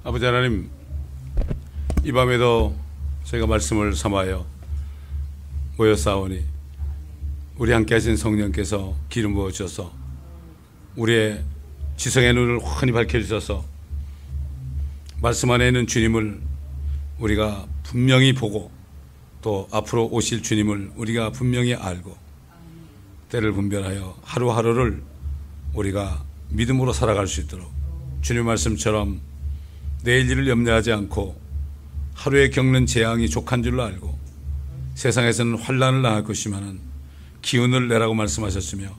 아버지 하나님, 이 밤에도 저희가 말씀을 삼하여 모였사오니 우리 함께 하신 성령께서 기름 부어주셔서 우리의 지성의 눈을 환히 밝혀주셔서 말씀 안에 있는 주님을 우리가 분명히 보고 또 앞으로 오실 주님을 우리가 분명히 알고 때를 분별하여 하루하루를 우리가 믿음으로 살아갈 수 있도록 주님 말씀처럼 내일 일을 염려하지 않고 하루에 겪는 재앙이 족한 줄로 알고 세상에서는 환난을 당할 것이지만 기운을 내라고 말씀하셨으며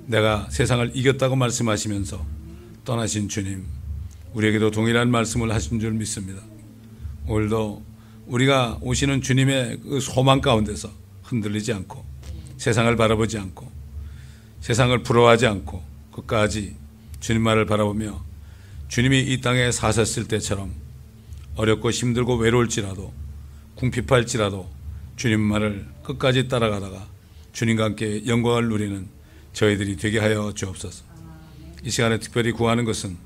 내가 세상을 이겼다고 말씀하시면서 떠나신 주님, 우리에게도 동일한 말씀을 하신 줄 믿습니다. 오늘도 우리가 오시는 주님의 그 소망 가운데서 흔들리지 않고 세상을 바라보지 않고 세상을 부러워하지 않고 끝까지 주님 말을 바라보며 주님이 이 땅에 사셨을 때처럼 어렵고 힘들고 외로울지라도 궁핍할지라도 주님 말을 끝까지 따라가다가 주님과 함께 영광을 누리는 저희들이 되게 하여 주옵소서. 이 시간에 특별히 구하는 것은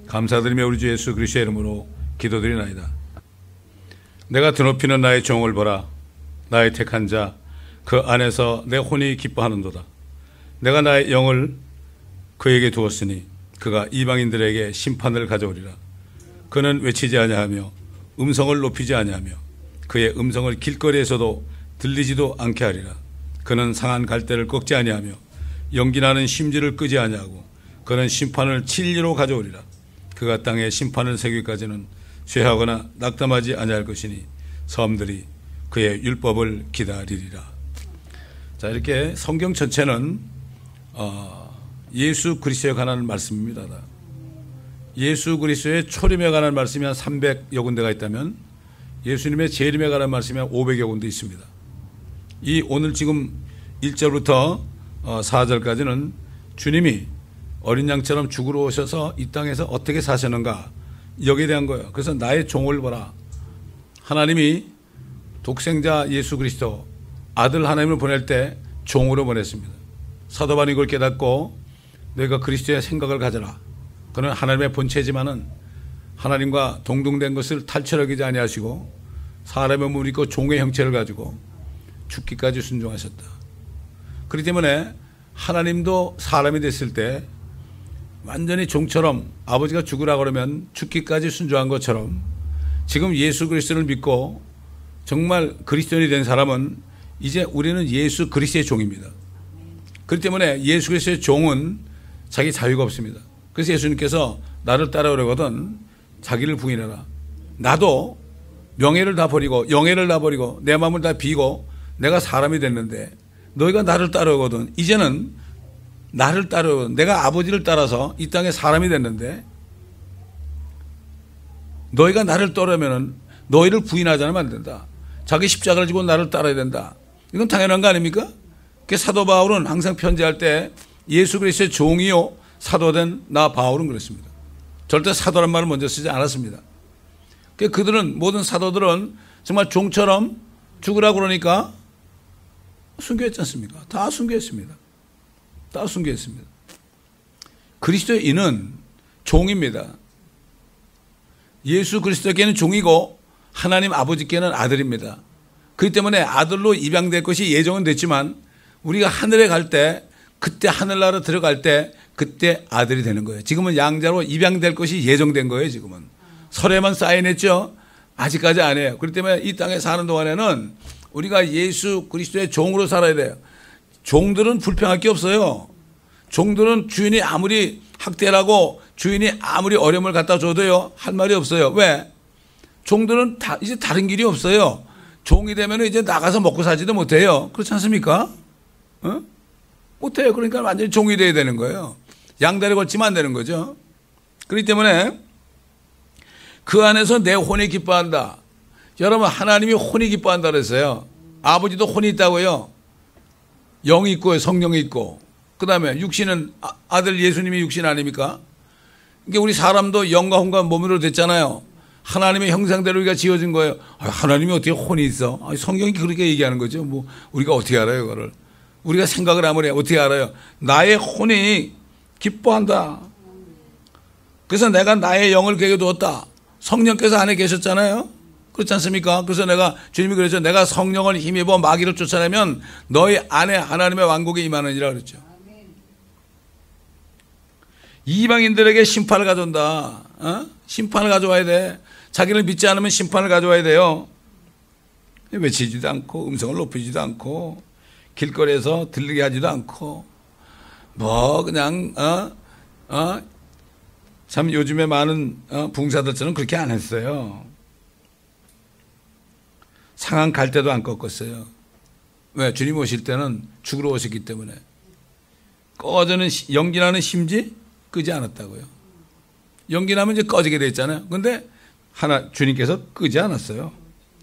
감사드리며 우리 주 예수 그리스도의 이름으로 기도드리나이다. 내가 드높이는 나의 종을 보라. 나의 택한 자 그 안에서 내 혼이 기뻐하는도다. 내가 나의 영을 그에게 두었으니 그가 이방인들에게 심판을 가져오리라. 그는 외치지 아니하며 음성을 높이지 아니하며 그의 음성을 길거리에서도 들리지도 않게 하리라. 그는 상한 갈대를 꺾지 아니하며 연기나는 심지를 끄지 아니하고 그는 심판을 진리로 가져오리라. 그가 땅에 심판을 세기까지는 죄하거나 낙담하지 아니할 것이니 섬들이 그의 율법을 기다리리라. 자, 이렇게 성경 전체는 예수 그리스도에 관한 말씀입니다. 예수 그리스도의 초림에 관한 말씀이 한 300여 군데가 있다면 예수님의 재림에 관한 말씀이 한 500여 군데 있습니다. 이 오늘 지금 1절부터 4절까지는 주님이 어린 양처럼 죽으러 오셔서 이 땅에서 어떻게 사셨는가 여기에 대한 거예요. 그래서 나의 종을 보라. 하나님이 독생자 예수 그리스도 아들 하나님을 보낼 때 종으로 보냈습니다. 사도 바울이 이걸 깨닫고 너희가 그리스도의 생각을 가져라. 그는 하나님의 본체지만은 하나님과 동등된 것을 탈취하지 아니하시고 사람의 몸을 입고 종의 형체를 가지고 죽기까지 순종하셨다. 그렇기 때문에 하나님도 사람이 됐을 때 완전히 종처럼 아버지가 죽으라고 그러면 죽기까지 순종한 것처럼 지금 예수 그리스도를 믿고 정말 그리스도인이 된 사람은 이제 우리는 예수 그리스도의 종입니다. 그렇기 때문에 예수 그리스도의 종은 자기 자유가 없습니다. 그래서 예수님께서 나를 따라오려거든 자기를 부인해라. 나도 명예를 다 버리고 영예를 다 버리고 내 마음을 다 비고 내가 사람이 됐는데 너희가 나를 따라오거든 이제는 나를 따라오거든 내가 아버지를 따라서 이 땅에 사람이 됐는데 너희가 나를 따르면 너희를 부인하지 않으면 안 된다. 자기 십자가를 지고 나를 따라야 된다. 이건 당연한 거 아닙니까? 사도 바울은 항상 편지할 때 예수 그리스도의 종이요 사도된 나 바울은 그랬습니다. 절대 사도란 말을 먼저 쓰지 않았습니다. 그들은 모든 사도들은 정말 종처럼 죽으라고 그러니까 순교했지 않습니까? 다 순교했습니다. 다 순교했습니다. 그리스도인은 종입니다. 예수 그리스도께는 종이고 하나님 아버지께는 아들입니다. 그렇기 때문에 아들로 입양될 것이 예정은 됐지만 우리가 하늘에 갈 때 그때 하늘나라 들어갈 때 그때 아들이 되는 거예요. 지금은 양자로 입양될 것이 예정된 거예요. 지금은 설에만 사인했죠. 아직까지 안 해요. 그렇기 때문에 이 땅에 사는 동안에는 우리가 예수 그리스도의 종으로 살아야 돼요. 종들은 불평할 게 없어요. 종들은 주인이 아무리 학대라고 주인이 아무리 어려움을 갖다 줘도요 할 말이 없어요. 왜? 종들은 이제 다른 길이 없어요. 종이 되면 이제 나가서 먹고 살지도 못해요. 그렇지 않습니까? 못해요. 그러니까 완전히 종이 돼야 되는 거예요. 양다리 걸치면 안 되는 거죠. 그렇기 때문에 그 안에서 내 혼이 기뻐한다. 여러분 하나님이 혼이 기뻐한다 그랬어요. 아버지도 혼이 있다고요. 영이 있고 성령이 있고 그 다음에 육신은 아들 예수님이 육신 아닙니까? 그러니까 우리 사람도 영과 혼과 몸으로 됐잖아요. 하나님의 형상대로 우리가 지어진 거예요. 하나님이 어떻게 혼이 있어? 성경이 그렇게 얘기하는 거죠. 뭐 우리가 어떻게 알아요, 그거를? 우리가 생각을 아무리 어떻게 알아요? 나의 혼이 기뻐한다. 그래서 내가 나의 영을 그에게 두었다. 성령께서 안에 계셨잖아요. 그렇지 않습니까? 그래서 주님이 그랬죠. 내가 성령을 힘입어 마귀를 쫓아내면 너희 안에 하나님의 왕국이 임하느니라 그랬죠. 이방인들에게 심판을 가져온다. 심판을 가져와야 돼. 자기를 믿지 않으면 심판을 가져와야 돼요. 외치지도 않고 음성을 높이지도 않고 길거리에서 들리게 하지도 않고 뭐 그냥 참 요즘에 많은 붕사들처럼 그렇게 안 했어요. 상한 갈 때도 안 꺾었어요. 왜? 주님 오실 때는 죽으러 오셨기 때문에. 꺼져는 연기나는 심지 끄지 않았다고요. 연기나면 이제 꺼지게 돼 있잖아요. 근데 주님께서 끄지 않았어요.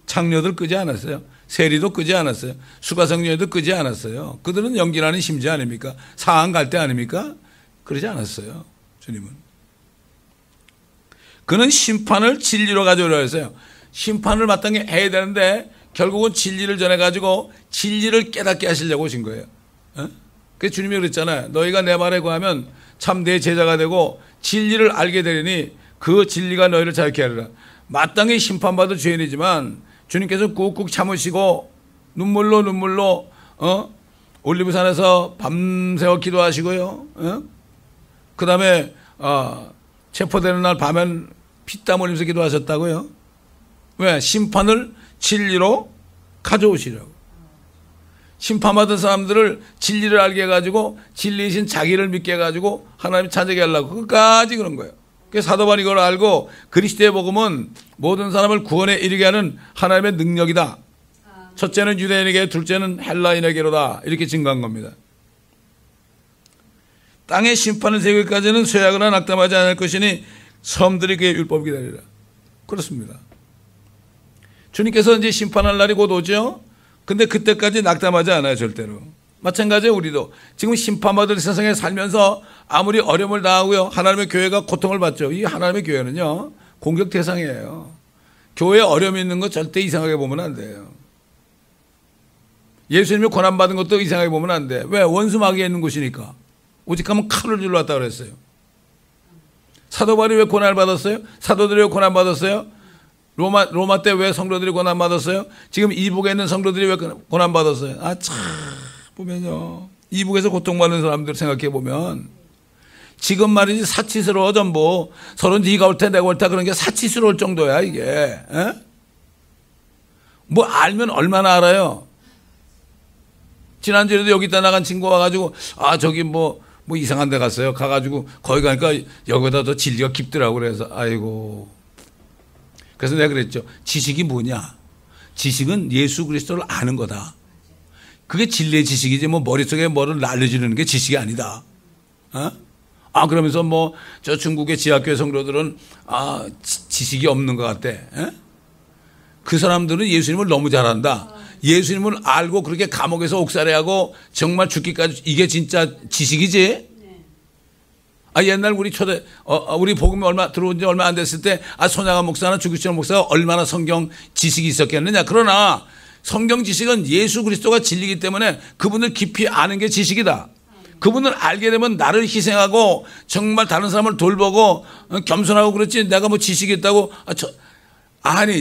창녀들 끄지 않았어요. 세리도 끄지 않았어요. 수가성녀도 끄지 않았어요. 그들은 연기나는 심지 아닙니까? 상한 갈 때 아닙니까? 그러지 않았어요. 주님은. 그는 심판을 진리로 가져오려 했어요. 심판을 마땅히 해야 되는데 결국은 진리를 전해가지고 진리를 깨닫게 하시려고 오신 거예요. 그래서 주님이 그랬잖아요. 너희가 내 말에 구하면 참 내 제자가 되고 진리를 알게 되리니 그 진리가 너희를 자유케 하리라. 마땅히 심판받을 죄인이지만 주님께서 꾹꾹 참으시고 눈물로 올리브산에서 밤새워 기도하시고요. 그 다음에 체포되는 날 밤엔 피땀 흘리면서 기도하셨다고요. 왜? 심판을 진리로 가져오시려고. 심판받은 사람들을 진리를 알게 해가지고 진리이신 자기를 믿게 해가지고 하나님 찾게 하려고 끝까지 그런 거예요. 그래서 사도 바울이 이걸 알고 그리스도의 복음은 모든 사람을 구원에 이르게 하는 하나님의 능력이다. 첫째는 유대인에게, 둘째는 헬라인에게로다. 이렇게 증거한 겁니다. 땅의 심판을 세우기까지는 쇠하거나 낙담하지 않을 것이니 섬들이 그의 율법을 기다리라. 그렇습니다. 주님께서 이제 심판할 날이 곧 오죠. 근데 그때까지 낙담하지 않아요, 절대로. 마찬가지예요, 우리도. 지금 심판받을 세상에 살면서 아무리 어려움을 당하고요, 하나님의 교회가 고통을 받죠. 이 하나님의 교회는요, 공격 대상이에요. 교회에 어려움이 있는 거 절대 이상하게 보면 안 돼요. 예수님이 고난받은 것도 이상하게 보면 안 돼. 왜? 원수 마귀에 있는 곳이니까. 오직 하면 칼을 들러 왔다 그랬어요. 사도 바울이 왜 고난을 받았어요? 사도들이 왜 고난 받았어요? 로마 때 왜 성도들이 고난 받았어요? 지금 이북에 있는 성도들이 왜 고난 받았어요? 참 보면요, 이북에서 고통받는 사람들 생각해 보면 지금 말이지 사치스러워. 전부 서로 네가 옳다 내가 옳다 그런 게 사치스러울 정도야 이게. 에? 뭐 알면 얼마나 알아요. 지난주에도 여기다 나간 친구 와가지고 저기 뭐 이상한 데 갔어요. 가가지고 거기 가니까 여기보다 더 진리가 깊더라고. 그래서 아이고. 그래서 내가 그랬죠. 지식이 뭐냐? 지식은 예수 그리스도를 아는 거다. 그게 진리의 지식이지 뭐 머릿속에 뭐를 알려주는 게 지식이 아니다. 그러면서 저 중국의 지하교회 성도들은 지식이 없는 것 같대. 그 사람들은 예수님을 너무 잘 안다. 예수님을 알고 그렇게 감옥에서 옥살이하고 정말 죽기까지 이게 진짜 지식이지? 옛날 우리 우리 복음이 들어온 지 얼마 안 됐을 때, 손양아 목사나 주기철 목사가 얼마나 성경 지식이 있었겠느냐. 그러나 성경 지식은 예수 그리스도가 진리이기 때문에 그분을 깊이 아는 게 지식이다. 그분을 알게 되면 나를 희생하고 정말 다른 사람을 돌보고 겸손하고 그렇지 내가 뭐 지식이 있다고.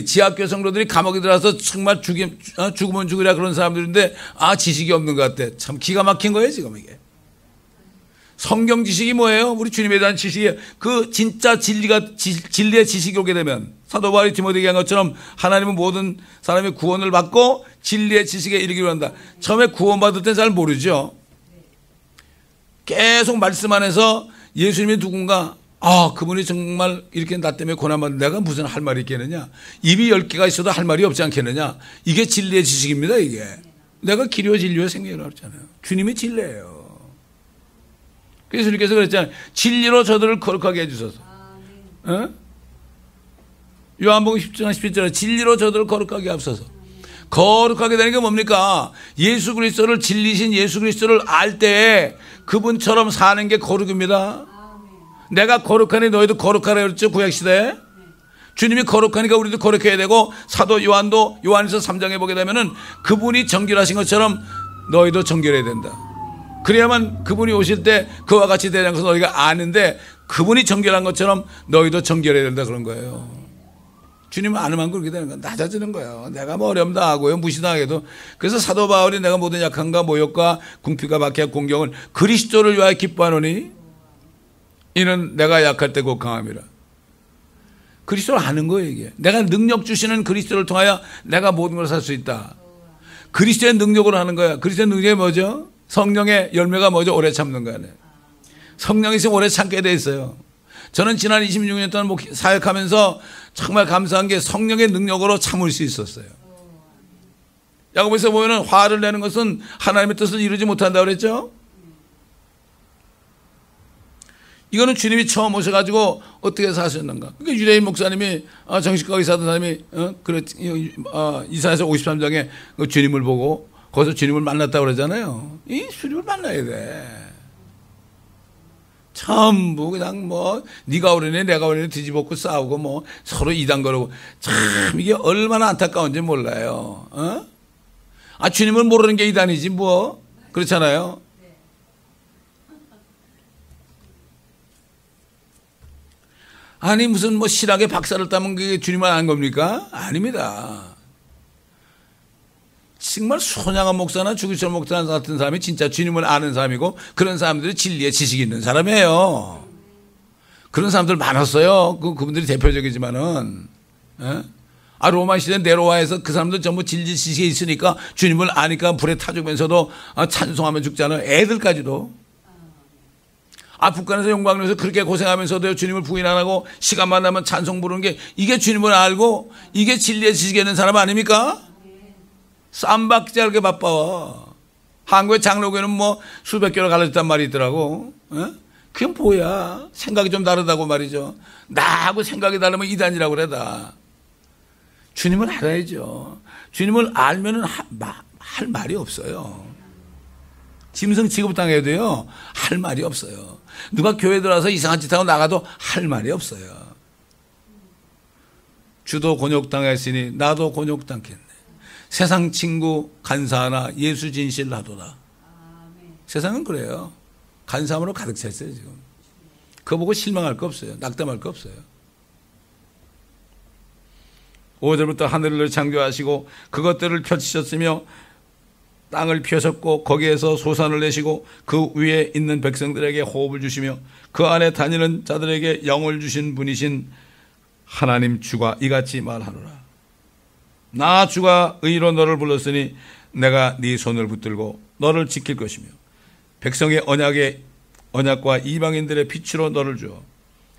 지하교회 성도들이 감옥에 들어가서 정말 죽으면 죽으랴 그런 사람들인데 지식이 없는 것 같아. 참 기가 막힌 거예요 지금 이게. 성경 지식이 뭐예요? 우리 주님에 대한 지식이 그 진짜 진리의 지식이 오게 되면 사도 바울이 디모데에게 한 것처럼 하나님은 모든 사람의 구원을 받고 진리의 지식에 이르기로 한다. 처음에 구원받을 때 잘 모르죠. 계속 말씀 안에서 예수님이 누군가 그분이 정말 이렇게 나 때문에 고난받는 내가 무슨 할 말이 있겠느냐. 입이 10개가 있어도 할 말이 없지 않겠느냐. 이게 진리의 지식입니다. 이게 내가 길이요 진리요 생명이라고 했잖아요. 주님이 진리예요. 그래서 주님께서 그랬잖아요. 진리로 저들을 거룩하게 해주소서. 요한복음 10장 17절에 진리로 저들을 거룩하게 하옵소서. 거룩하게 되는 게 뭡니까? 예수 그리스도를 진리신 예수 그리스도를 알 때 그분처럼 사는 게 거룩입니다. 내가 거룩하니 너희도 거룩하라 그랬죠. 구약시대에. 주님이 거룩하니까 우리도 거룩해야 되고 사도 요한도 요한에서 3장에 보게 되면은 그분이 정결하신 것처럼 너희도 정결해야 된다. 그래야만 그분이 오실 때 그와 같이 되는 것을 너희가 아는데 그분이 정결한 것처럼 너희도 정결해야 된다 그런 거예요. 주님을 안 하면 그렇게 되는 거야. 낮아지는 거예요. 내가 뭐 어려움 당하고요. 무시당해도. 그래서 사도 바울이 내가 모든 약함과 모욕과 궁핍과 박해와 공경을 그리스도를 위하여 기뻐하노니 이는 내가 약할 때 곧 강함이라. 그리스도를 아는 거예요, 이게. 내가 능력 주시는 그리스도를 통하여 내가 모든 걸 살 수 있다. 그리스도의 능력으로 하는 거야. 그리스도의 능력이 뭐죠? 성령의 열매가 뭐죠? 오래 참는 거야. 성령이 있으면 오래 참게 돼 있어요. 저는 지난 26년 동안 사역하면서 정말 감사한 게 성령의 능력으로 참을 수 있었어요. 야고보서 보면은 화를 내는 것은 하나님의 뜻을 이루지 못한다고 그랬죠? 이거는 주님이 처음 오셔가지고 어떻게 사셨는가. 그러니까 유대인 목사님이, 정신과 의사던 사람이, 이사야서 53장에 주님을 보고 거기서 주님을 만났다고 그러잖아요. 이 주님을 만나야 돼. 전부 그냥 뭐 네가 오르네 내가 오르네 뒤집어고 싸우고 뭐 서로 이단 거르고 참 이게 얼마나 안타까운지 몰라요. 주님을 모르는 게 이단이지 뭐. 그렇잖아요. 아니 무슨 뭐 신학에 박사를 따면 그게 주님을 아는 겁니까? 아닙니다. 정말 손양한 목사나 주기철 목사 같은 사람이 진짜 주님을 아는 사람이고 그런 사람들이 진리의 지식이 있는 사람이에요. 그런 사람들 많았어요. 그분들이 대표적이지만은. 로마 시대 네로와에서 그 사람들 전부 진리 지식이 있으니까 주님을 아니까 불에 타 죽으면서도 찬송하며 죽잖아요. 애들까지도. 북한에서 영광로에서 그렇게 고생하면서도 주님을 부인 안 하고 시간만 나면 찬송 부르는 게 이게 주님을 알고 이게 진리의 지식이 있는 사람 아닙니까? 쌈박지 알게 바빠. 한국의 장로교는 뭐 수백 개로 갈라졌단 말이 있더라고. 그게 뭐야? 생각이 좀 다르다고 말이죠. 나하고 생각이 다르면 이단이라고 그래다. 주님을 알아야죠. 주님을 알면은 할 말이 없어요. 짐승 취급당해도요, 할 말이 없어요. 누가 교회 들어와서 이상한 짓 하고 나가도 할 말이 없어요. 주도 곤욕당했으니 나도 곤욕당했네. 세상 친구 간사하나 예수 진실 하도다. 세상은 그래요. 간사함으로 가득 찼어요 지금. 그거 보고 실망할 거 없어요. 낙담할 거 없어요. 5절부터 하늘을 창조하시고 그것들을 펼치셨으며 땅을 펴셨고 거기에서 소산을 내시고 그 위에 있는 백성들에게 호흡을 주시며 그 안에 다니는 자들에게 영을 주신 분이신 하나님 주가 이같이 말하노라. 나 주가 의로 너를 불렀으니 내가 네 손을 붙들고 너를 지킬 것이며 백성의 언약과 이방인들의 빛으로 너를 주어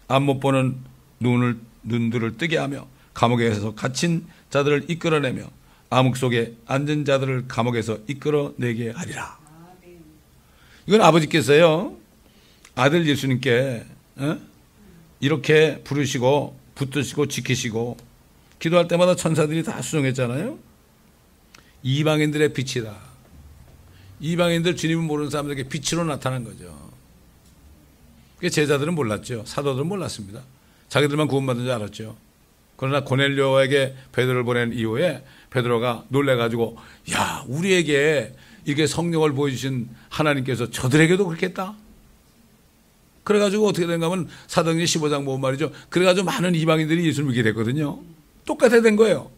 앞 못 보는 눈들을 뜨게 하며 감옥에서 갇힌 자들을 이끌어내며 암흑 속에 앉은 자들을 감옥에서 이끌어내게 하리라. 이건 아버지께서요 아들 예수님께 이렇게 부르시고 붙드시고 지키시고 기도할 때마다 천사들이 다 수정했잖아요. 이방인들의 빛이다. 이방인들 주님을 모르는 사람들에게 빛으로 나타난 거죠. 그게 제자들은 몰랐죠. 사도들은 몰랐습니다. 자기들만 구원받은 줄 알았죠. 그러나 고넬료에게 베드로를 보낸 이후에 베드로가 놀래가지고 야 우리에게 이게 성령을 보여주신 하나님께서 저들에게도 그렇게 했다. 그래가지고 어떻게 된가 하면 사도행전 15장 보면 말이죠. 그래가지고 많은 이방인들이 예수를 믿게 됐거든요. 똑같이 된 거예요.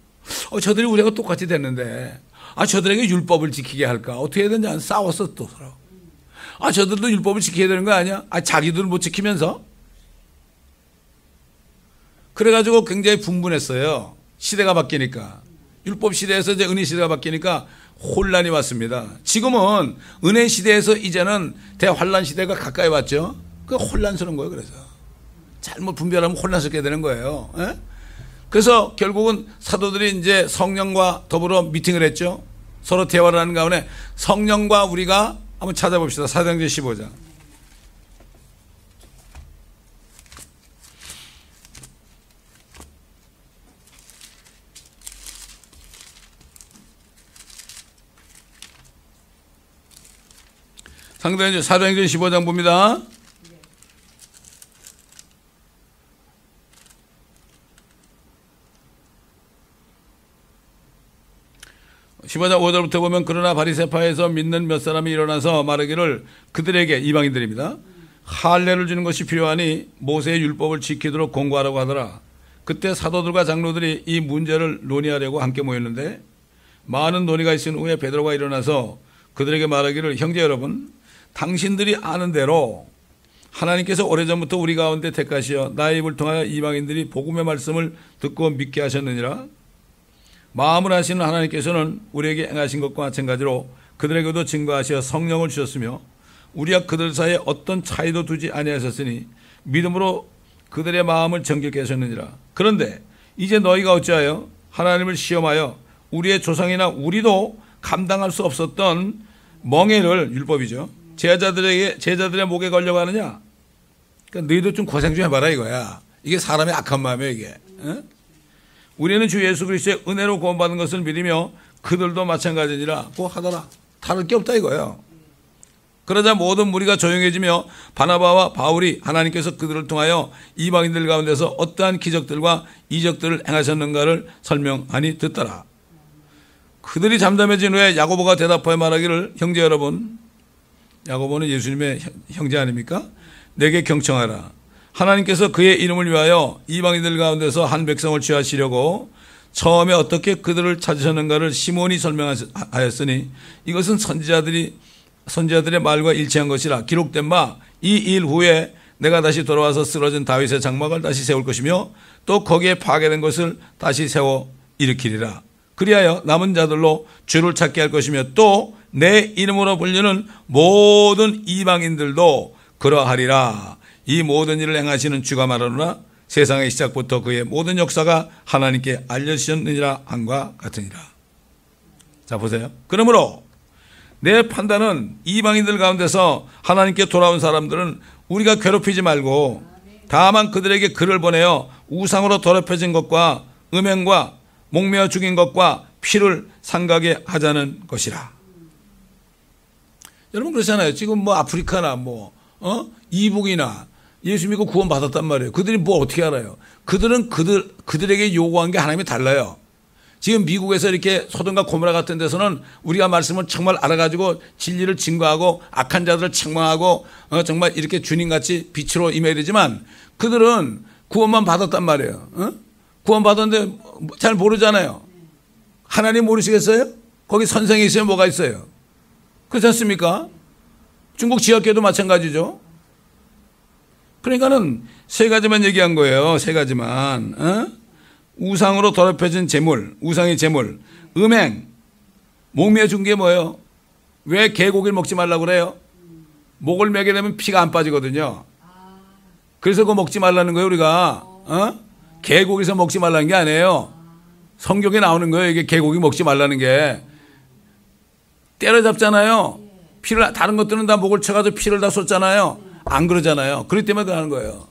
저들이 우리하고 똑같이 됐는데 저들에게 율법을 지키게 할까? 어떻게 해야 되냐? 싸웠어 또 서로. 저들도 율법을 지켜야 되는 거 아니야? 자기들은 못 지키면서. 그래가지고 굉장히 분분했어요. 시대가 바뀌니까. 율법 시대에서 이제 은혜 시대가 바뀌니까 혼란이 왔습니다. 지금은 은혜 시대에서 이제는 대환란 시대가 가까이 왔죠. 그 혼란스러운 거예요. 그래서 잘못 분별하면 혼란스럽게 되는 거예요. 그래서 결국은 사도들이 이제 성령과 더불어 미팅을 했죠. 서로 대화를 하는 가운데 성령과 우리가 한번 찾아봅시다. 사도행전 15장. 사도행전 15장 봅니다. 15장 5절부터 보면 그러나 바리새파에서 믿는 몇 사람이 일어나서 말하기를 그들에게 이방인들입니다. 할례를 주는 것이 필요하니 모세의 율법을 지키도록 공고하라고 하더라. 그때 사도들과 장로들이 이 문제를 논의하려고 함께 모였는데 많은 논의가 있은 후에 베드로가 일어나서 그들에게 말하기를 형제 여러분 당신들이 아는 대로 하나님께서 오래전부터 우리 가운데 택하시어 나의 입을 통하여 이방인들이 복음의 말씀을 듣고 믿게 하셨느니라. 마음을 하시는 하나님께서는 우리에게 행하신 것과 마찬가지로 그들에게도 증거하시어 성령을 주셨으며 우리와 그들 사이에 어떤 차이도 두지 아니하셨으니 믿음으로 그들의 마음을 정결케 하셨느니라. 그런데 이제 너희가 어찌하여 하나님을 시험하여 우리의 조상이나 우리도 감당할 수 없었던 멍에를, 율법이죠, 제자들의 목에 걸려고 하느냐. 그러니까 너희도 좀 고생 좀 해봐라 이거야. 이게 사람의 악한 마음이에요 이게. 어? 우리는 주 예수 그리스도의 은혜로 구원받은 것을 믿으며 그들도 마찬가지니라 고 하더라. 다를 게 없다 이거예요. 그러자 모든 무리가 조용해지며 바나바와 바울이 하나님께서 그들을 통하여 이방인들 가운데서 어떠한 기적들과 이적들을 행하셨는가를 설명하니 듣더라. 그들이 잠잠해진 후에 야고보가 대답하여 말하기를 형제 여러분, 야고보는 예수님의 형제 아닙니까? 내게 경청하라. 하나님께서 그의 이름을 위하여 이방인들 가운데서 한 백성을 취하시려고 처음에 어떻게 그들을 찾으셨는가를 시몬이 설명하였으니 이것은 선지자들의 말과 일치한 것이라. 기록된 바 이 일 후에 내가 다시 돌아와서 쓰러진 다윗의 장막을 다시 세울 것이며 또 거기에 파괴된 것을 다시 세워 일으키리라. 그리하여 남은 자들로 주를 찾게 할 것이며 또 내 이름으로 불리는 모든 이방인들도 그러하리라. 이 모든 일을 행하시는 주가 말하노라. 세상의 시작부터 그의 모든 역사가 하나님께 알려주셨느니라 함과 같으니라. 자 보세요. 그러므로 내 판단은 이방인들 가운데서 하나님께 돌아온 사람들은 우리가 괴롭히지 말고 다만 그들에게 글을 보내어 우상으로 더럽혀진 것과 음행과 목매어 죽인 것과 피를 상가게 하자는 것이라. 여러분 그렇잖아요. 지금 뭐 아프리카나 이북이나 예수 믿고 구원 받았단 말이에요. 그들이 뭐 어떻게 알아요? 그들은 그들에게 요구한 게 하나님이 달라요. 지금 미국에서 이렇게 소돔과 고모라 같은 데서는 우리가 말씀을 정말 알아가지고 진리를 증거하고 악한 자들을 책망하고 정말 이렇게 주님같이 빛으로 임해야 되지만 그들은 구원만 받았단 말이에요. 구원 받았는데 잘 모르잖아요. 하나님 모르시겠어요? 거기 선생이 있어요? 뭐가 있어요? 그렇지 않습니까? 중국 지하교도 마찬가지죠. 그러니까는 세 가지만 얘기한 거예요. 세 가지만. 우상으로 더럽혀진 재물, 우상의 재물, 음행, 목매어 준 게 뭐예요? 왜 개고기를 먹지 말라고 그래요? 목을 매게 되면 피가 안 빠지거든요. 그래서 그거 먹지 말라는 거예요, 우리가. 개고기에서 먹지 말라는 게 아니에요. 성경에 나오는 거예요, 이게 개고기 먹지 말라는 게. 때려잡잖아요. 피를, 다른 것들은 다 목을 쳐가지고 피를 다 쏟잖아요. 안 그러잖아요. 그렇기 때문에 하는 거예요.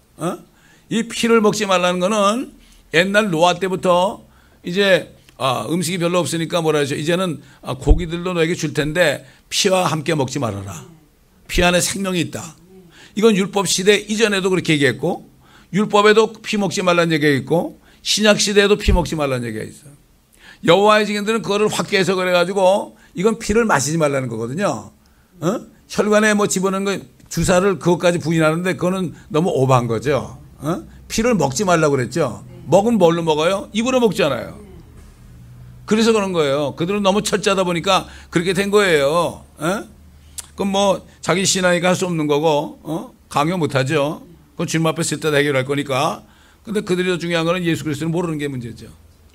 이 피를 먹지 말라는 거는 옛날 노아 때부터 이제 음식이 별로 없으니까 뭐라 하죠. 이제는 고기들도 너에게 줄 텐데 피와 함께 먹지 말아라. 피 안에 생명이 있다. 이건 율법 시대 이전에도 그렇게 얘기했고 율법에도 피 먹지 말라는 얘기가 있고 신약 시대에도 피 먹지 말라는 얘기가 있어요. 여호와의 증인들은 그거를 확대 해석을 해가지고 이건 피를 마시지 말라는 거거든요. 혈관에 뭐 집어넣는 거 주사를 그것까지 부인하는데 그거는 너무 오버한 거죠. 피를 먹지 말라고 그랬죠. 먹은 뭘로 먹어요? 입으로 먹잖아요. 그래서 그런 거예요. 그들은 너무 철저하다 보니까 그렇게 된 거예요. 그럼 뭐 자기 신앙이니까 할 수 없는 거고 강요 못하죠. 그건 주님 앞에 쓸 때 해결할 거니까. 근데 그들이 더 중요한 거는 예수 그리스도를 모르는 게 문제죠.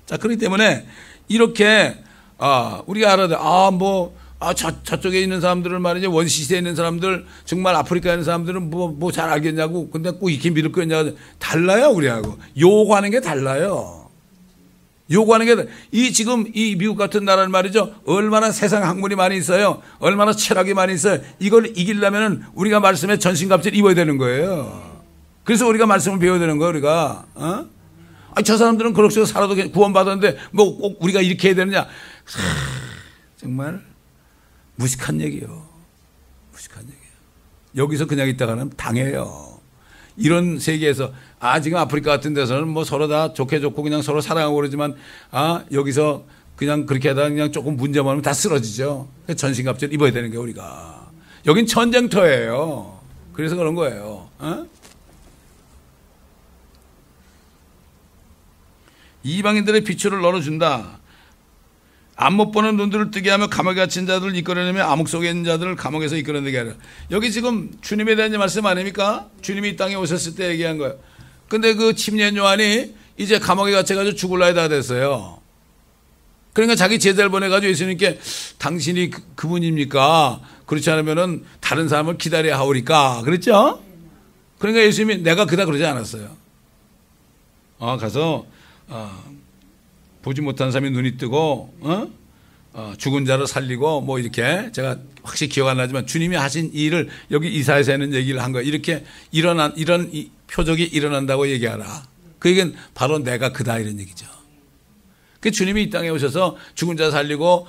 자, 그렇기 때문에 이렇게 우리가 알아야 돼. 저쪽에 있는 사람들은 말이죠. 원시시대에 있는 사람들, 정말 아프리카에 있는 사람들은 뭐 잘 알겠냐고. 근데 꼭 이렇게 믿을 거냐. 달라요, 우리하고. 요구하는 게 달라요. 요구하는 게, 지금 이 미국 같은 나라는 말이죠. 얼마나 세상 학문이 많이 있어요. 얼마나 철학이 많이 있어요. 이걸 이기려면은 우리가 말씀에 전신갑주를 입어야 되는 거예요. 그래서 우리가 말씀을 배워야 되는 거예요, 우리가. 저 사람들은 그렇게 살아도 구원받았는데 뭐 꼭 우리가 이렇게 해야 되느냐. 정말. 무식한 얘기요. 무식한 얘기예요. 여기서 그냥 있다가는 당해요. 이런 세계에서 지금 아프리카 같은 데서는 뭐 서로 다 좋게 좋고 그냥 서로 사랑하고 그러지만 여기서 그냥 그렇게 하다가 그냥 조금 문제만 하면 다 쓰러지죠. 전신갑주를 입어야 되는 게 우리가. 여긴 전쟁터예요. 그래서 그런 거예요. 이방인들의 비추를 널어준다. 안 못 보는 눈들을 뜨게 하며 감옥에 갇힌 자들을 이끌어내며 암흑 속에 있는 자들을 감옥에서 이끌어내게 하라. 여기 지금 주님에 대한 말씀 아닙니까? 주님이 이 땅에 오셨을 때 얘기한 거예요. 근데 그 침례 요한이 이제 감옥에 갇혀가지고 죽을 나이 다 됐어요. 그러니까 자기 제자를 보내가지고 예수님께 당신이 그분입니까? 그렇지 않으면은 다른 사람을 기다려야 하오리까? 그랬죠? 그러니까 예수님이 내가 그다 그러지 않았어요. 가서 보지 못한 사람이 눈이 뜨고 죽은 자를 살리고 뭐 이렇게 제가 확실히 기억 안 나지만 주님이 하신 일을 여기 이사야서에는 얘기를 한 거예요. 이렇게 이런 표적이 일어난다고 얘기하라. 그 얘기는 바로 내가 그다 이런 얘기죠. 그 주님이 이 땅에 오셔서 죽은 자 살리고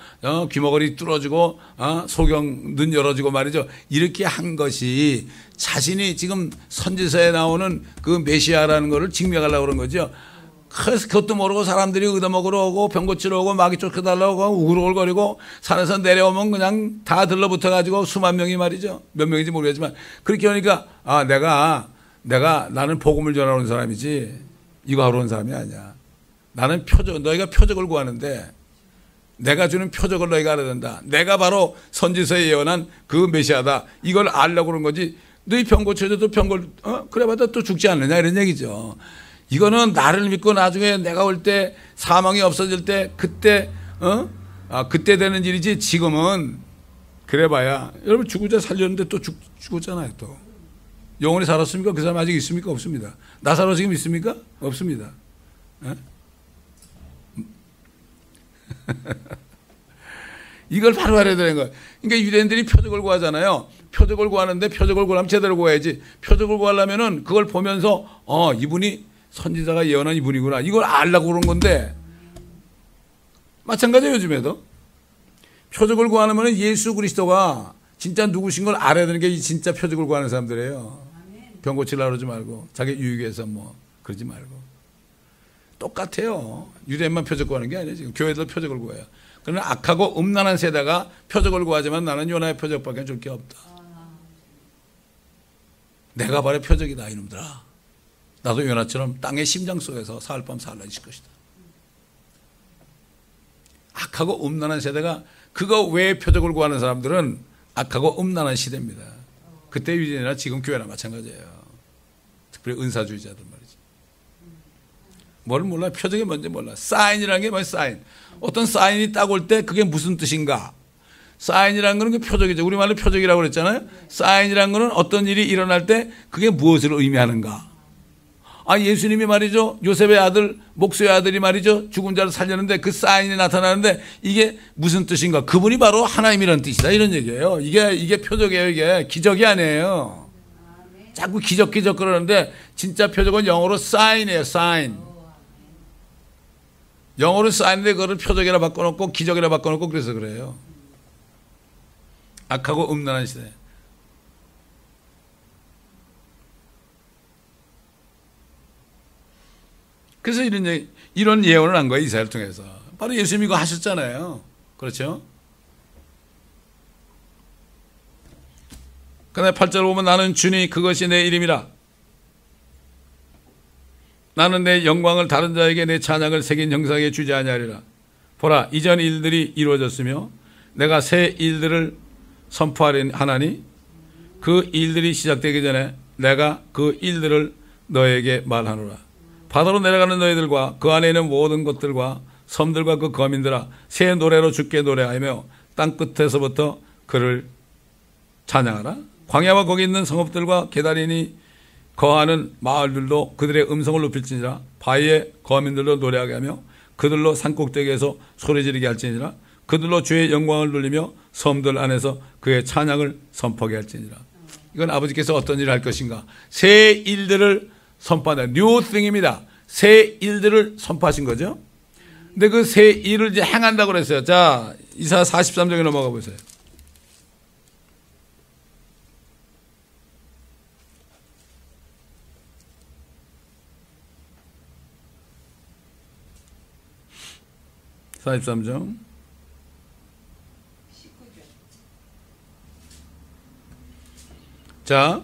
귀머거리 뚫어주고 소경 눈 열어주고 말이죠. 이렇게 한 것이 자신이 지금 선지서에 나오는 그 메시아라는 것을 증명하려고 그런 거죠. 그래서 그것도 모르고 사람들이 얻어먹으러 오고 병 고치러 오고 마귀 쫓겨달라고 하고 우글우글거리고 산에서 내려오면 그냥 다 들러붙어가지고 수만 명이 말이죠. 몇 명인지 모르겠지만 그렇게 하니까 나는 복음을 전하러 온 사람이지 이거 하러 온 사람이 아니야. 나는 너희가 표적을 구하는데 내가 주는 표적을 너희가 알아야 된다. 내가 바로 선지서에 예언한 그 메시아다. 이걸 알려고 그런 거지. 너희 병 고쳐줘도 그래봐도 또 죽지 않느냐 이런 얘기죠. 이거는 나를 믿고 나중에 내가 올 때 사망이 없어질 때 그때 되는 일이지 지금은 그래봐야 여러분 죽은 자 살렸는데 또 죽었잖아요. 또 영원히 살았습니까? 그 사람 아직 있습니까? 없습니다. 나사로 지금 있습니까? 없습니다. 이걸 바로 알아야 되는 거예요. 그러니까 유대인들이 표적을 구하잖아요. 표적을 구하는데 표적을 구하려면 제대로 구해야지. 표적을 구하려면은 그걸 보면서 이분이 선지자가 예언한 이분이구나. 이걸 알라고 그런 건데 마찬가지예요. 요즘에도 표적을 구하려면 예수 그리스도가 진짜 누구신 걸 알아야 되는 게 진짜 표적을 구하는 사람들이에요. 병 고치려고 그러지 말고 자기 유익에서 뭐 그러지 말고 똑같아요. 유대인만 표적 구하는 게 아니에요. 지금 교회도 표적을 구해요. 그러나 악하고 음란한 세대가 표적을 구하지만 나는 요나의 표적밖에 줄 게 없다. 내가 바로 표적이다 이놈들아. 나도 요나처럼 땅의 심장 속에서 사흘밤 사흘날일 것이다. 악하고 음란한 세대가 그거 외에 표적을 구하는 사람들은 악하고 음란한 시대입니다. 그때 유대인이나 지금 교회나 마찬가지예요. 특별히 은사주의자들 말이죠. 뭘 몰라? 표적이 뭔지 몰라. 사인이라는 게 뭐야? 사인. 어떤 사인이 딱 올 때 그게 무슨 뜻인가? 사인이라는 거는 그 표적이죠. 우리말로 표적이라고 그랬잖아요. 사인이라는 거는 어떤 일이 일어날 때 그게 무엇을 의미하는가? 예수님이 말이죠. 요셉의 아들, 목수의 아들이 말이죠. 죽은 자를 살렸는데 그 사인이 나타나는데 이게 무슨 뜻인가? 그분이 바로 하나님이라는 뜻이다. 이런 얘기예요. 이게 표적이에요. 이게 기적이 아니에요. 자꾸 기적 그러는데 진짜 표적은 영어로 사인이에요. 사인. 영어로 사인인데 그거를 표적이라 바꿔놓고 기적이라 바꿔놓고 그래서 그래요. 악하고 음란한 시대. 그래서 이런 예언을 한 거예요. 이사야를 통해서. 바로 예수님이 이거 하셨잖아요. 그렇죠? 그다음에 8절 보면 나는 주니 그것이 내 이름이라. 나는 내 영광을 다른 자에게 내 찬양을 새긴 형상에 주지 아니하리라. 보라 이전 일들이 이루어졌으며 내가 새 일들을 선포하려니 그 일들이 시작되기 전에 내가 그 일들을 너에게 말하노라. 바다로 내려가는 너희들과 그 안에 있는 모든 것들과 섬들과 그 거민들아 새 노래로 주께 노래하며 땅끝에서부터 그를 찬양하라. 광야와 거기 있는 성읍들과 계단이니 거하는 마을들도 그들의 음성을 높일지니라. 바위의 거민들도 노래하게 하며 그들로 산꼭대기에서 소리지르게 할지니라. 그들로 주의 영광을 돌리며 섬들 안에서 그의 찬양을 선포하게 할지니라. 이건 아버지께서 어떤 일을 할 것인가? 새 일들을 선포한다. new thing입니다. 새 일들을 선포하신 거죠. 근데 그 새 일을 이제 행한다고 그랬어요. 자, 이사야 43장에 넘어가 보세요. (43장) 자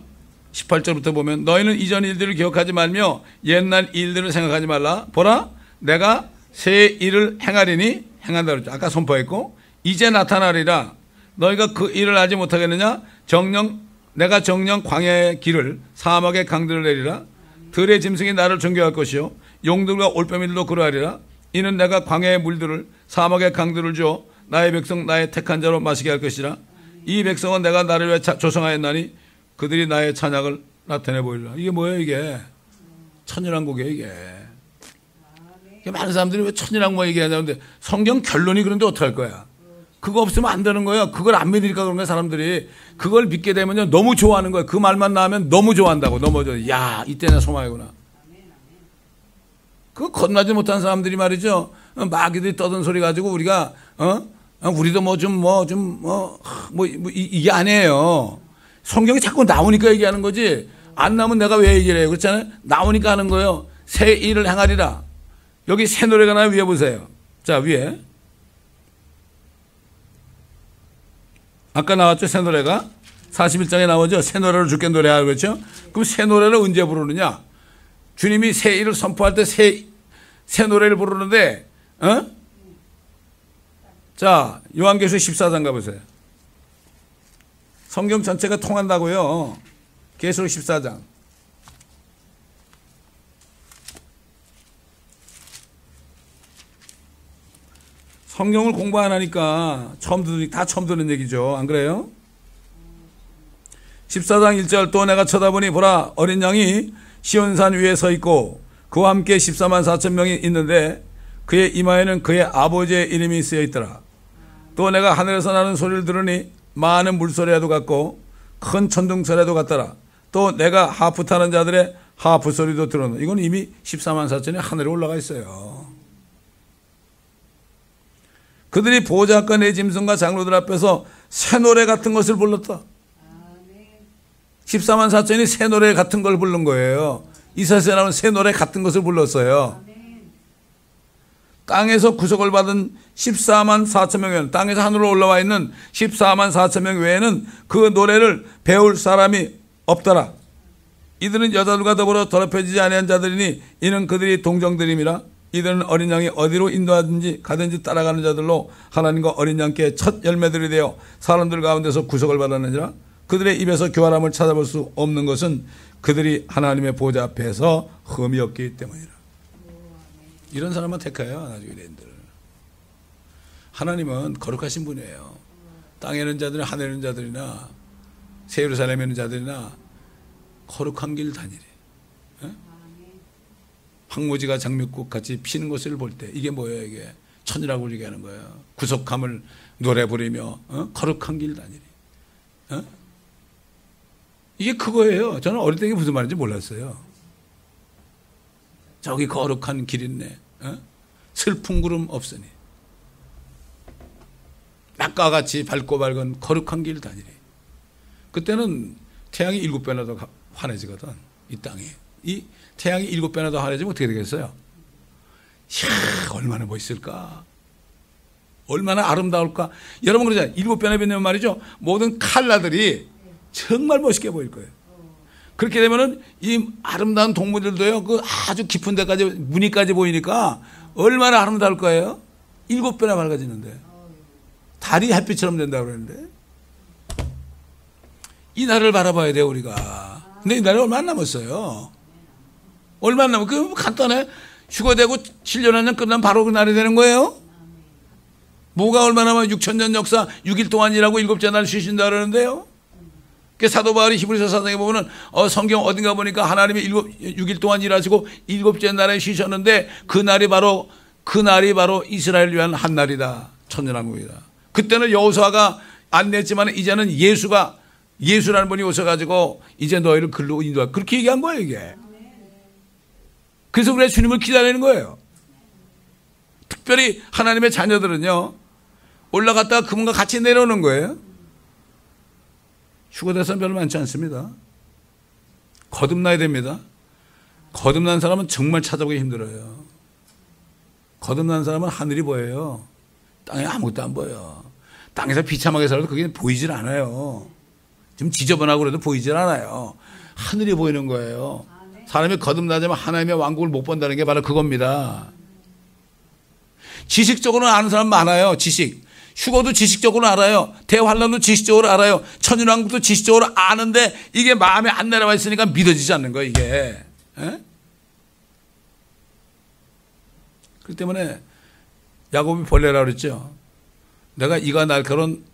18절부터 보면 너희는 이전 일들을 기억하지 말며 옛날 일들을 생각하지 말라. 보라 내가 새 일을 행하리니 행한다 그랬죠. 아까 선포했고 이제 나타나리라. 너희가 그 일을 하지 못하겠느냐? 내가 정령 광야의 길을 사막의 강들을 내리라. 들의 짐승이 나를 존경할 것이요 용들과 올빼미들도 그러하리라. 이는 내가 광야의 물들을 사막의 강들을 주어 나의 백성 나의 택한 자로 마시게 할 것이라. 이 백성은 내가 나를 위해 조성하였나니 그들이 나의 찬양을 나타내 보이리라. 이게 뭐예요 이게? 천연왕국이에요 이게. 많은 사람들이 왜 천연왕국 얘기하냐는데 성경 결론이 그런데 어떡할 거야? 그거 없으면 안 되는 거예요. 그걸 안 믿으니까 그런 거야 사람들이. 그걸 믿게 되면요 너무 좋아하는 거예요. 그 말만 나오면 너무 좋아한다고. 너무 좋아. 야 이때는 소망이구나. 그거 건너지 못한 사람들이 말이죠. 마귀들이 떠든 소리 가지고 우리가 우리도 이게 아니에요. 성경이 자꾸 나오니까 얘기하는 거지. 안 나오면 내가 왜 얘기를 해요? 그렇잖아요. 나오니까 하는 거예요. 새 일을 행하리라. 여기 새 노래가 나요. 위에 보세요. 자 위에 아까 나왔죠. 새 노래가 41장에 나오죠. 새 노래로 주께 노래하라 그렇죠. 그럼 새 노래를 언제 부르느냐? 주님이 새 일을 선포할 때 새 노래를 부르는데 자 요한계시록 14장 가보세요. 성경 전체가 통한다고요. 계시록 14장. 성경을 공부 안 하니까 다 처음 듣는 얘기죠. 안 그래요? 14장 1절 또 내가 쳐다보니 보라 어린 양이 시온산 위에 서 있고 그와 함께 14만 4천 명이 있는데 그의 이마에는 그의 아버지의 이름이 쓰여 있더라. 또 내가 하늘에서 나는 소리를 들으니 많은 물소리와도 같고 큰 천둥 소리와도 같더라. 또 내가 하프 타는 자들의 하프 소리도 들었노. 이건 이미 14만 4천이 하늘에 올라가 있어요. 그들이 보좌과 내 짐승과 장로들 앞에서 새 노래 같은 것을 불렀다. 14만 4천이 새 노래 같은 걸 부른 거예요. 이사야서에 나오는 새 노래 같은 것을 불렀어요. 땅에서 구속을 받은 14만 4천 명 외에는 땅에서 하늘로 올라와 있는 14만 4천 명 외에는 그 노래를 배울 사람이 없더라. 이들은 여자들과 더불어 더럽혀지지 아니한 자들이니 이는 그들이 동정들임이라. 이들은 어린 양이 어디로 인도하든지 가든지 따라가는 자들로 하나님과 어린 양께 첫 열매들이 되어 사람들 가운데서 구속을 받았느니라. 그들의 입에서 교활함을 찾아볼 수 없는 것은 그들이 하나님의 보좌 앞에서 흠이 없기 때문이라. 이런 사람만 택해요. 나중에 이랜들. 하나님은 거룩하신 분이에요. 땅에 있는 자들이나 하늘에 있는 자들이나 새 예루살렘에 있는 자들이나 거룩한 길 다니래. 황무지가 장미꽃 같이 피는 것을 볼 때 이게 뭐예요? 이게 천이라고 얘기하는 거예요. 구속함을 노래 부르며 거룩한 길 다니래. 이게 그거예요. 저는 어릴 때 이게 무슨 말인지 몰랐어요. 저기 거룩한 길 있네. 슬픈 구름 없으니. 낙과 같이 밝고 밝은 거룩한 길 다니래. 그때는 태양이 7배나 더 환해지거든. 이 땅이. 이 태양이 7배나 더 환해지면 어떻게 되겠어요? 이야, 얼마나 멋있을까? 얼마나 아름다울까? 여러분 그러잖아요. 7배나 빛내면 말이죠. 모든 칼라들이 정말 멋있게 보일 거예요. 그렇게 되면은 이 아름다운 동물들도요, 그 아주 깊은 데까지, 무늬까지 보이니까 얼마나 아름다울 거예요? 7배나 밝아지는데. 달이 햇빛처럼 된다고 그러는데. 이 날을 바라봐야 돼요, 우리가. 근데 이 날이 얼마 안 남았어요. 얼마 안 남았어요. 그 간단해. 휴거되고 7년 한 년 끝나면 바로 그 날이 되는 거예요? 뭐가 얼마나 6,000년 역사 6일 동안 일하고 7째 날 쉬신다 그러는데요? 그 사도 바울이 히브리서 사장에 보면은 성경 어딘가 보니까 하나님이 6일 동안 일하시고 7째 날에 쉬셨는데 그 날이 바로 이스라엘을 위한 한 날이다. 천년왕국이다. 그때는 여호수아가 안냈지만 이제는 예수라는 분이 오셔가지고 이제 너희를 글로 인도할 그렇게 얘기한 거예요 이게. 그래서 우리가 주님을 기다리는 거예요. 특별히 하나님의 자녀들은요 올라갔다가 그분과 같이 내려오는 거예요. 휴거대사는 별로 많지 않습니다. 거듭나야 됩니다. 거듭난 사람은 정말 찾아보기 힘들어요. 거듭난 사람은 하늘이 보여요. 땅에 아무것도 안 보여. 땅에서 비참하게 살아도 그게 보이질 않아요. 좀 지저분하고 그래도 보이질 않아요. 하늘이 보이는 거예요. 사람이 거듭나자면 하나님의 왕국을 못 본다는 게 바로 그겁니다. 지식적으로는 아는 사람 많아요. 지식. 휴거도 지식적으로 알아요. 대환란도 지식적으로 알아요. 천연왕국도 지식적으로 아는데 이게 마음에 안 내려와 있으니까 믿어지지 않는 거예요, 이게. 에? 그렇기 때문에 야곱이 벌레라고 그랬죠. 내가 이가 날카로운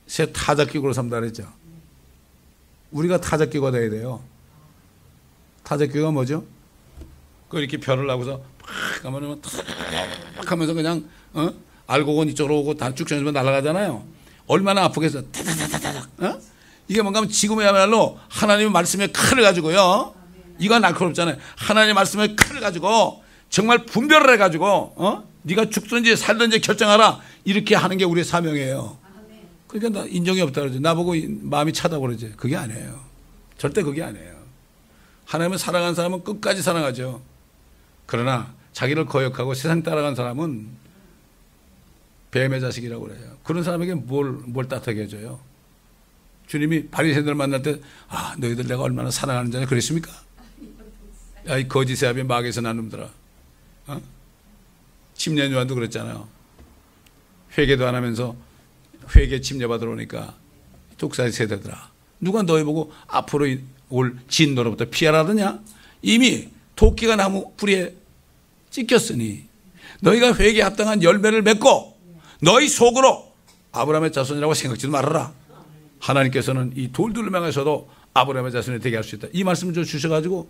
새 타작기구로 삼다 그랬죠. 우리가 타작기구가 돼야 돼요. 타작기구가 뭐죠? 그 이렇게 별을 하고서 팍 가면 탁 하면서 그냥 알고 온 이쪽으로 오고 다 쭉 전해주면 날아가잖아요. 얼마나 아프겠어. 타다다다닥. 이게 뭔가 하면 지금이야말로 하나님의 말씀에 칼을 가지고요. 이가 날카롭잖아요. 하나님의 말씀에 칼을 가지고 정말 분별을 해가지고 네가 죽든지 살든지 결정하라. 이렇게 하는 게 우리의 사명이에요. 그러니까 나 인정이 없다 그러지. 나보고 마음이 차다고 그러지. 그게 아니에요. 절대 그게 아니에요. 하나님을 사랑하는 사람은 끝까지 사랑하죠. 그러나 자기를 거역하고 세상 따라간 사람은 뱀의 자식이라고 그래요. 그런 사람에게 뭘 따뜻하게 해줘요? 주님이 바리새인들 만날 때 너희들 내가 얼마나 사랑하는 자냐 그랬습니까? 야, 이 거짓의 아비 마귀에서 난 놈들아. 침례 요한도 그랬잖아요. 회개도 안 하면서 회개 침례받으러 오니까 독사의 세대들아, 누가 너희 보고 앞으로 올 진노로부터 피하라더냐? 이미 도끼가 나무 뿌리에 찍혔으니 너희가 회개에 합당한 열매를 맺고 너희 속으로 아브라함의 자손이라고 생각지도 말아라. 하나님께서는 이 돌들로 명하셔도 아브라함의 자손이 되게 할 수 있다. 이 말씀을 주셔가지고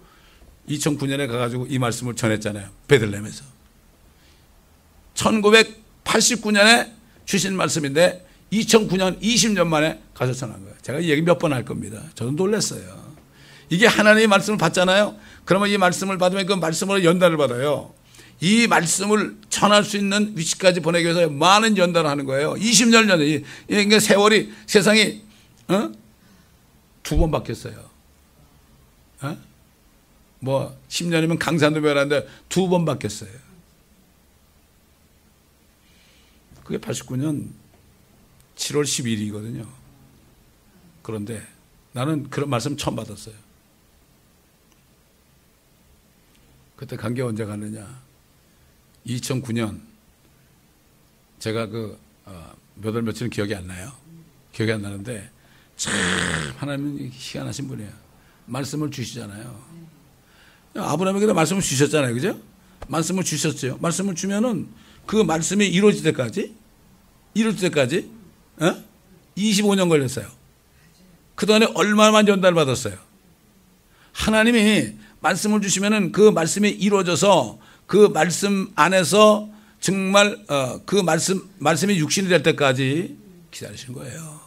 2009년에 가가지고 이 말씀을 전했잖아요. 베들레헴에서. 1989년에 주신 말씀인데 2009년 20년 만에 가서 전한 거예요. 제가 이 얘기 몇 번 할 겁니다. 저도 놀랐어요. 이게 하나님의 말씀을 받잖아요. 그러면 이 말씀을 받으면 그 말씀으로 연단을 받아요. 이 말씀을 전할 수 있는 위치까지 보내기 위해서 많은 연단을 하는 거예요. 20년 전에. 그러니까 세월이, 세상이 2번 바뀌었어요. 뭐 10년이면 강산도 변하는데 2번 바뀌었어요. 그게 89년 7월 12일이거든요. 그런데 나는 그런 말씀 처음 받았어요. 그때 간 게 언제 갔느냐. 2009년 제가 몇 월 며칠은 기억이 안 나요. 기억이 안 나는데 참 하나님은 희한하신 분이에요. 말씀을 주시잖아요. 아브라함에게도 말씀을 주셨잖아요. 그죠? 말씀을 주셨죠. 말씀을 주면은 그 말씀이 이루어질 때까지 25년 걸렸어요. 그동안에 얼마나 연단을 받았어요. 하나님이 말씀을 주시면은 그 말씀이 이루어져서 그 말씀 안에서 정말 그 말씀이 육신이 될 때까지 기다리시는 거예요.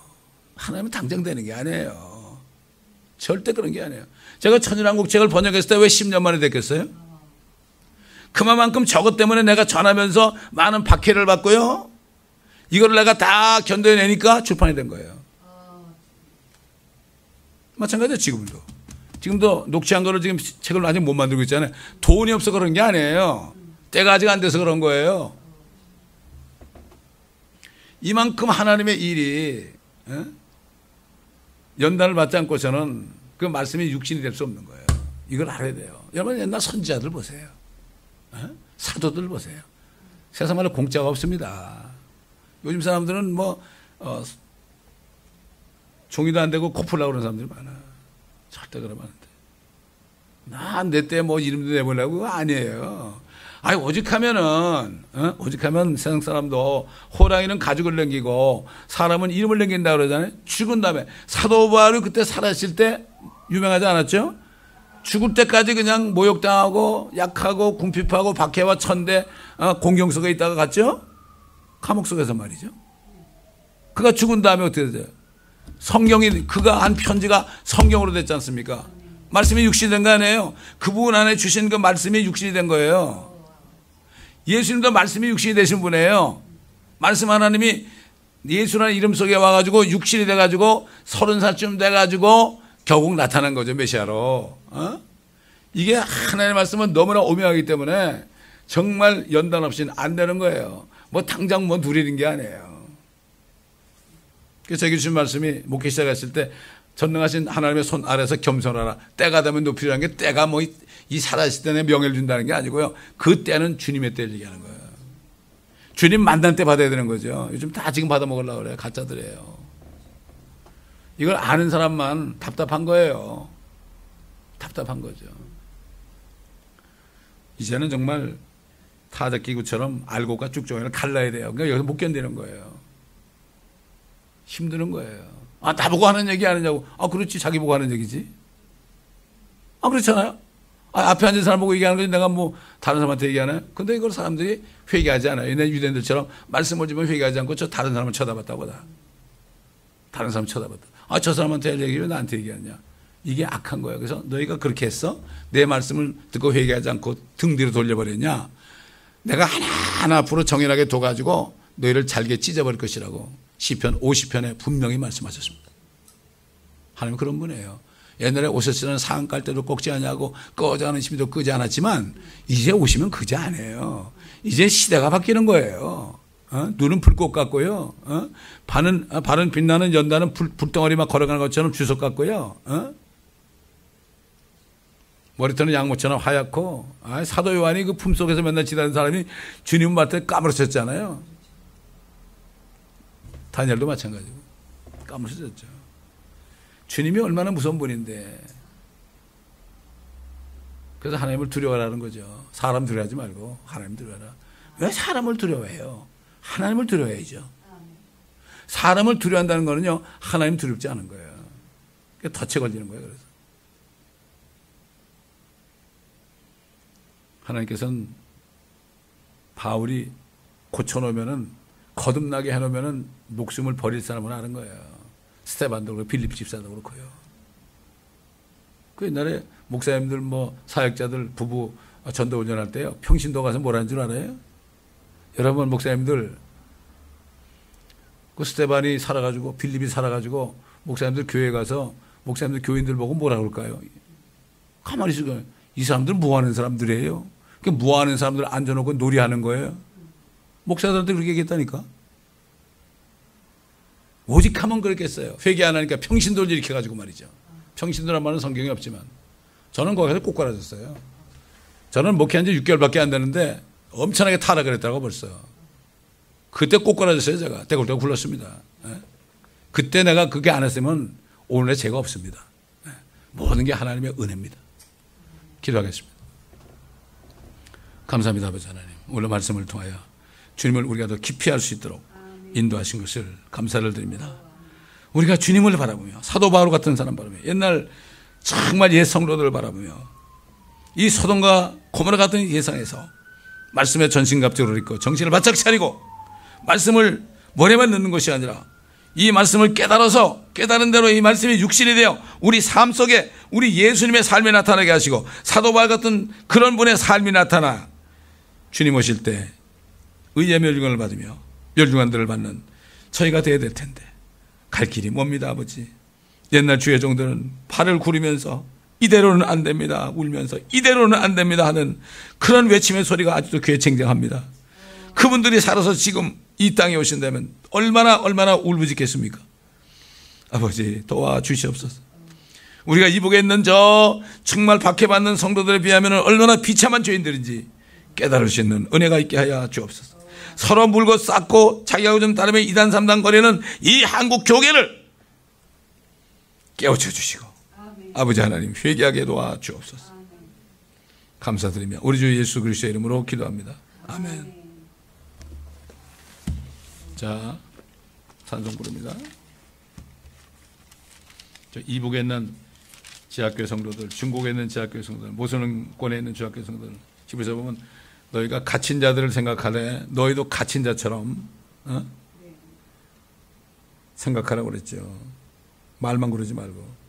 하나님은 당장 되는 게 아니에요. 절대 그런 게 아니에요. 제가 천연왕국 책을 번역했을 때 왜 10년 만에 됐겠어요? 그만큼 저것 때문에 내가 전하면서 많은 박해를 받고요. 이걸 내가 다 견뎌내니까 출판이 된 거예요. 마찬가지예요. 지금도 녹취한 거를 지금 책을 아직 못 만들고 있잖아요. 돈이 없어 그런 게 아니에요. 때가 아직 안 돼서 그런 거예요. 이만큼 하나님의 일이 연단을 받지 않고서는 그 말씀이 육신이 될 수 없는 거예요. 이걸 알아야 돼요. 여러분 옛날 선지자들 보세요. 사도들 보세요. 세상 말로 공짜가 없습니다. 요즘 사람들은 종이도 안 되고 코풀라고 그러는 사람들이 많아. 절대 그러면 안 돼. 나 내 때 이름도 내보려고 그거 아니에요. 오직하면 세상 사람도 호랑이는 가죽을 남기고 사람은 이름을 남긴다 그러잖아요. 죽은 다음에 사도 바울이 그때 살아있을 때 유명하지 않았죠? 죽을 때까지 그냥 모욕당하고 약하고 궁핍하고 박해와 천대 공경 속에 있다가 갔죠? 감옥 속에서 말이죠. 그가 죽은 다음에 어떻게 돼요? 성경이 그가 한 편지가 성경으로 됐지 않습니까? 말씀이 육신이 된 거 아니에요. 그분 안에 주신 그 말씀이 육신이 된 거예요. 예수님도 말씀이 육신이 되신 분이에요. 말씀 하나님이 예수라는 이름 속에 와가지고 육신이 돼가지고 30살쯤 돼가지고 결국 나타난 거죠. 메시아로. 이게 하나님의 말씀은 너무나 오묘하기 때문에 정말 연단 없이는 안 되는 거예요. 당장 누리는 게 아니에요. 그래서 제게 주신 말씀이 목회 시작했을 때 전능하신 하나님의 손 아래서 겸손하라. 때가 되면 높이라는 게 때가 이 살아있을 때 내 명예를 준다는 게 아니고요. 그 때는 주님의 때를 얘기하는 거예요. 주님 만날 때 받아야 되는 거죠. 요즘 다 지금 받아 먹으려고 그래요. 가짜들이에요. 이걸 아는 사람만 답답한 거예요. 답답한 거죠. 이제는 정말 타작기구처럼 알고가 쭉종이를 갈라야 돼요. 그러니까 여기서 못 견디는 거예요. 힘드는 거예요. 아, 나보고 하는 얘기 아니냐고. 아, 그렇지. 자기 보고 하는 얘기지. 아, 그렇잖아요. 아, 앞에 앉은 사람 보고 얘기하는 거지. 내가 뭐 다른 사람한테 얘기하나요? 근데 이걸 사람들이 회개하지 않아요. 옛날 유대인들처럼 말씀을 주면 회개하지 않고 저 다른 사람을 쳐다봤다고 다. 다른 사람 쳐다봤다. 아, 저 사람한테 얘기해 왜 나한테 얘기하냐. 이게 악한 거예요. 그래서 너희가 그렇게 했어? 내 말씀을 듣고 회개하지 않고 등 뒤로 돌려버렸냐? 내가 하나하나 앞으로 정연하게 둬가지고 너희를 잘게 찢어버릴 것이라고 시편 50편에 분명히 말씀하셨습니다. 하나님 그런 분이에요. 옛날에 오셨을 때는 상한 깔 때도 꺾지 않냐고 꺼져 하는 심도 끄지 않았지만 이제 오시면 그지 않아요. 이제 시대가 바뀌는 거예요. 눈은 불꽃 같고요. 발은 빛나는 연단은 불덩어리 막 걸어가는 것처럼 주석 같고요. 머리털은 양모처럼 하얗고 사도 요한이 그 품속에서 맨날 지나는 사람이 주님 맞대 까무러쳤잖아요. 다니엘도 마찬가지고 까무러졌죠. 주님이 얼마나 무서운 분인데. 그래서 하나님을 두려워하라는 거죠. 사람 두려워하지 말고 하나님 두려워하라. 왜 사람을 두려워해요? 하나님을 두려워해야죠. 사람을 두려워한다는 거는요, 하나님 두렵지 않은 거예요. 덫에 걸리는 거예요. 그래서 하나님께서는 바울이 고쳐놓으면은 거듭나게 해놓으면은 목숨을 버릴 사람은 아는 거예요. 스테반도 그렇고 빌립 집사도 그렇고요. 그 옛날에 목사님들 뭐 사역자들 부부 전도 운전할 때요, 평신도 가서 뭐라는 줄 알아요? 여러분 목사님들 그 스테반이 살아가지고 빌립이 살아가지고 목사님들 교회 가서 목사님들 교인들 보고 뭐라 그럴까요? 가만히 있으고 이 사람들 무하는 사람들이에요. 그 무하는 사람들 앉아놓고 놀이하는 거예요. 목사들한테 그렇게 얘기했다니까. 오직 하면 그랬겠어요. 회개 안 하니까 평신도를 일으켜가지고 말이죠. 평신도란 말은 성경에 없지만 저는 거기서 꼭 갈아졌어요. 저는 목회한 지 6개월밖에 안 되는데 엄청나게 타락을 했다고 벌써. 그때 꼭 갈아졌어요. 제가 떼굴떼굴 굴렀습니다. 그때 내가 그게 안 했으면 오늘의 죄가 없습니다. 모든 게 하나님의 은혜입니다. 기도하겠습니다. 감사합니다. 아버지 하나님, 오늘 말씀을 통하여 주님을 우리가 더 깊이 알 수 있도록 인도하신 것을 감사를 드립니다. 우리가 주님을 바라보며 사도 바울 같은 사람 바라보며 옛날 정말 옛 성도들을 바라보며 이 소돔과 고모라 같은 예상에서 말씀의 전신갑주를 입고 정신을 바짝 차리고 말씀을 머리에만 넣는 것이 아니라 이 말씀을 깨달아서 깨달은 대로 이 말씀이 육신이 되어 우리 삶 속에 우리 예수님의 삶이 나타나게 하시고 사도 바울 같은 그런 분의 삶이 나타나 주님 오실 때 의의 멸류관을 받으며 멸류관들을 받는 저희가 되어야 될 텐데 갈 길이 멉니다. 아버지, 옛날 주의 종들은 팔을 구르면서 이대로는 안 됩니다 울면서 이대로는 안 됩니다 하는 그런 외침의 소리가 아직도 귀에 쟁쟁합니다. 그분들이 살아서 지금 이 땅에 오신다면 얼마나 울부짖겠습니까? 아버지 도와주시옵소서. 우리가 이북에 있는 저 정말 박해받는 성도들에 비하면 얼마나 비참한 죄인들인지 깨달을 수 있는 은혜가 있게 하여 주옵소서. 서로 물고 쌓고 자기하고 좀 다르면 이단 삼단 거리는 이 한국 교계를 깨우쳐 주시고 아버지 하나님 회개하게 도와주옵소서. 감사드리며 우리 주 예수 그리스도의 이름으로 기도합니다. 아멘. 자, 찬송 부릅니다. 저 이북에 있는 지하교회 성도들, 중국에 있는 지하교회 성도들, 모선권에 있는 지하교회 성도들, 집에서 보면 너희가 갇힌 자들을 생각하래. 너희도 갇힌 자처럼 생각하라고 그랬죠. 말만 그러지 말고.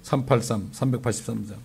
383장